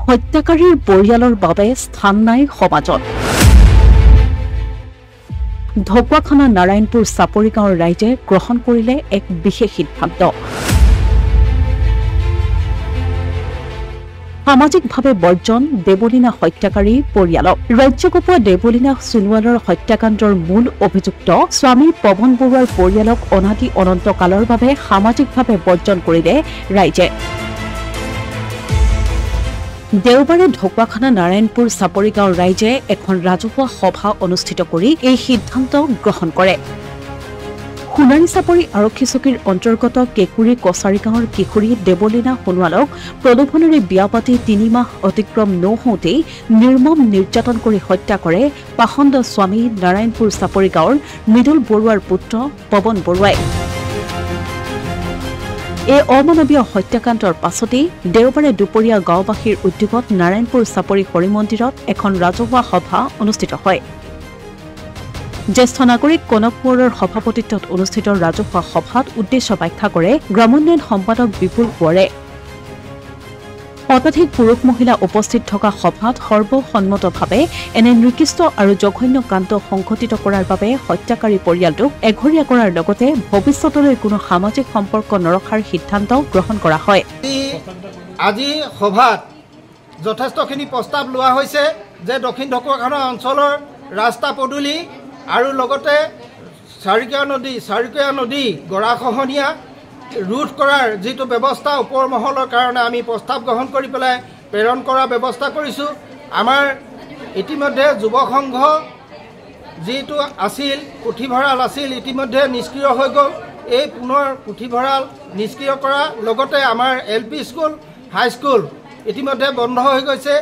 হত্যাকাৰীৰ পৰিয়ালৰ বাবে স্থান নাই সমাজত। ঢকুৱাখানা নাৰায়ণপুৰ চাপৰি গাঁৱৰ ৰাইজে গ্ৰহণ কৰিলে এক বিশেষ সিদ্ধান্ত। সামাজিকভাৱে বৰ্জন দেৱলীনা হত্যাকাৰী পৰিয়ালক। ৰাজ্য কপোৱা দেৱলীনা সোণোৱালৰ হত্যাকাণ্ডৰ মূল অভিযুক্ত স্বামী পৱন বৰুৱাৰ পৰিয়ালক অনাদি অনন্ত কালৰ বাবে সামাজিকভাৱে বৰ্জন কৰিলে ৰাইজে। দেওবাৰে ঢকুৱাখানা নাৰায়ণপুৰ চাপৰি গাঁৱৰ ৰাইজে এখন ৰাজহুৱা সভা অনুষ্ঠিত কৰি এই সিদ্ধান্ত গ্ৰহণ কৰে। সোণাৰী চাপৰি আৰক্ষী চকীৰ অন্তৰ্গত কেঁকুৰি কছাৰী গাঁৱৰ কিশোৰী দেৱলীনা সোণোৱালক প্ৰলোভনেৰে বিয়া পাতি ৩ মাহ অতিক্ৰম নহওঁতেই নিৰ্মম নিৰ্যাতন কৰি হত্যা কৰে পাখণ্ড স্বামী নাৰায়ণপুৰ চাপৰি গাঁৱৰ মৃদুল বৰুৱাৰ পুত্ৰ পৱন বৰুৱাই। এই অমানৱীয় হত্যাকাণ্ডৰ পাছতেই দেওবাৰে দুপৰীয়া গাঁওবাসীৰ উদ্যোগত নাৰায়ণপুৰ চাপৰি হৰি মন্দিৰত এখন ৰাজহুৱা সভা অনুষ্ঠিত হয়। জ্যেষ্ঠ নাগৰিক কনক কোঁৱৰৰ সভাপতিত্বত অনুষ্ঠিত ৰাজহুৱা সভাত উদ্দেশ্য ব্যাখ্যা কৰে গ্ৰামোন্নয়ন সম্পাদক বিপুল কোঁৱৰে। শতাধিক পুৰুষ মহিলা উপস্থিত থকা সভাত সৰ্বসন্মতভাৱে এনে নিকৃষ্ট আৰু জঘন্য কাণ্ড সংঘটিত কৰাৰ বাবে হত্যাকাৰী পৰিয়ালটোক এঘৰীয়া কৰাৰ লগতে ভৱিষ্যতলৈ কোনো সামাজিক সম্পৰ্ক নৰখাৰ সিদ্ধান্ত গ্ৰহণ কৰা হয়। আজি সভাত যথেষ্টখিনি প্ৰস্তাৱ লোৱা হৈছে যে দক্ষিণ ঢকুৱাখানা অঞ্চলৰ ৰাস্তা পদূলি আৰু লগতে চাৰিকীয়া নদী গৰাখহনীয়া ৰোধ কৰাৰ যিটো ব্যৱস্থা ওপৰ মহলৰ কাৰণে আমি প্ৰস্তাৱ গ্ৰহণ কৰি পেলাই প্ৰেৰণ কৰাৰ ব্যৱস্থা কৰিছোঁ। আমাৰ ইতিমধ্যে যুৱ সংঘ যিটো আছিল পুথিভঁৰাল আছিল ইতিমধ্যে নিষ্ক্ৰিয় হৈ গ'ল। এই পুনৰ পুথিভঁৰাল নিষ্ক্ৰিয় কৰা লগতে আমাৰ LP স্কুল হাইস্কুল ইতিমধ্যে বন্ধ হৈ গৈছে।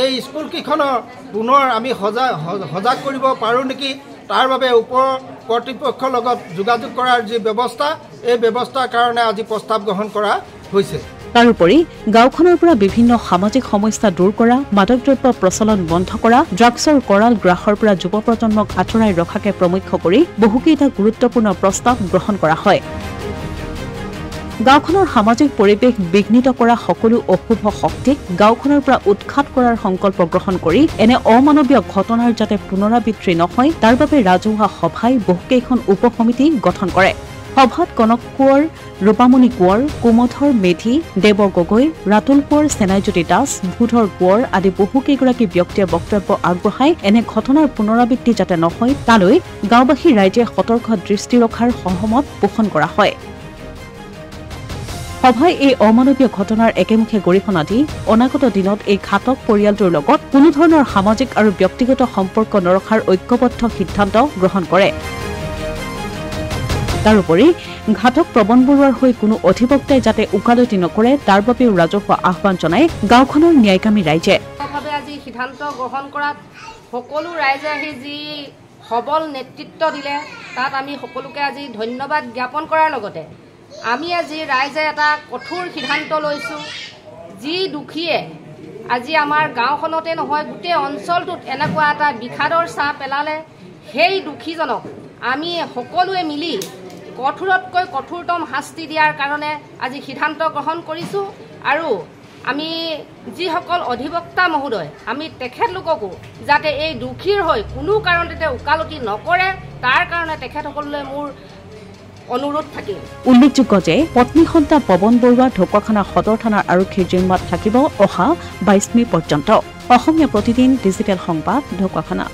এই স্কুলকেইখনৰ পুনৰ আমি সজাগ কৰিব পাৰোঁ নেকি তাৰ বাবে ওপৰ কৰ্তৃপক্ষৰ লগত যোগাযোগ কৰাৰ যি ব্যৱস্থা এই ব্যৱস্থাৰ কাৰণে আজি প্ৰস্তাৱ গ্ৰহণ কৰা হৈছে। তাৰোপৰি গাঁওখনৰ পৰা বিভিন্ন সামাজিক সমস্যা দূৰ কৰা, মাদক দ্ৰব্য প্ৰচলন বন্ধ কৰা, ড্ৰাগছৰ কৰাল গ্ৰাসৰ পৰা যুৱ প্ৰজন্মক আঁতৰাই ৰখাকে প্ৰমুখ্য কৰি বহুকেইটা গুৰুত্বপূৰ্ণ প্ৰস্তাৱ গ্ৰহণ কৰা হয়। গাঁওখনৰ সামাজিক পৰিৱেশ বিঘ্নিত কৰা সকলো অশুভ শক্তিক গাঁওখনৰ পৰা উৎখাত কৰাৰ সংকল্প গ্ৰহণ কৰি এনে অমানৱীয় ঘটনাৰ যাতে পুনৰাবৃত্তি নহয় তাৰ বাবে ৰাজহুৱা সভাই বহুকেইখন উপসমিতি গঠন কৰে। সভাত কনক কোঁৱৰ, ৰূপামণি কোঁৱৰ, কুমধৰ মেধি, দেৱ গগৈ, ৰাতুল কোঁৱৰ, চেনাইজ্যোতি দাস, ভূধৰ কোঁৱৰ আদি বহুকেইগৰাকী ব্যক্তিয়ে বক্তব্য আগবঢ়াই এনে ঘটনাৰ পুনৰাবৃত্তি যাতে নহয় তালৈ গাঁওবাসী ৰাইজে সতৰ্ক দৃষ্টি ৰখাৰ সহমত পোষণ কৰা হয়। সভাই এই অমানৱীয় ঘটনাৰ একেমুখে গৰিহণা দি অনাগত দিনত এই ঘাতক পৰিয়ালটোৰ লগত কোনো ধৰণৰ সামাজিক আৰু ব্যক্তিগত সম্পৰ্ক নৰখাৰ ঐক্যবদ্ধ সিদ্ধান্ত গ্ৰহণ কৰে। তাৰোপৰি ঘাতক পৱন বৰুৱাৰ হৈ কোনো অধিবক্তাই যাতে ওকালতি নকৰে তাৰ বাবেও ৰাজহুৱা আহ্বান জনায় গাঁওখনৰ ন্যায়কামী ৰাইজে। আজি সিদ্ধান্ত গ্ৰহণ কৰাত সকলো ৰাইজে আহি যি সবল নেতৃত্ব দিলে তাত আমি সকলোকে আজি ধন্যবাদ জ্ঞাপন কৰাৰ লগতে আমি আজি ৰাইজে এটা কঠোৰ সিদ্ধান্ত লৈছোঁ যি দুখীয়ে আজি আমাৰ গাঁওখনতে নহয় গোটেই অঞ্চলটোত এনেকুৱা এটা বিষাদৰ ছাঁ পেলালে সেই দুখীজনক আমি সকলোৱে মিলি কঠোৰতকৈ কঠোৰতম শাস্তি দিয়াৰ কাৰণে আজি সিদ্ধান্ত গ্ৰহণ কৰিছোঁ। আৰু আমি যিসকল অধিবক্তা মহোদয় আমি তেখেতলোককো যাতে এই দুখীৰ হৈ কোনো কাৰণতে ওকালতি নকৰে তাৰ কাৰণে তেখেতসকললৈ মোৰ অনুৰোধ থাকিল। উল্লেখযোগ্য যে পত্নী সন্তা পৱন বৰুৱা ঢকুৱাখানা সদৰ থানাৰ আৰক্ষীৰ জিম্মাত থাকিব অহা 22 মে পৰ্যন্ত। অসমীয়া প্ৰতিদিন ডিজিটেল সংবাদ ঢকুৱাখানা।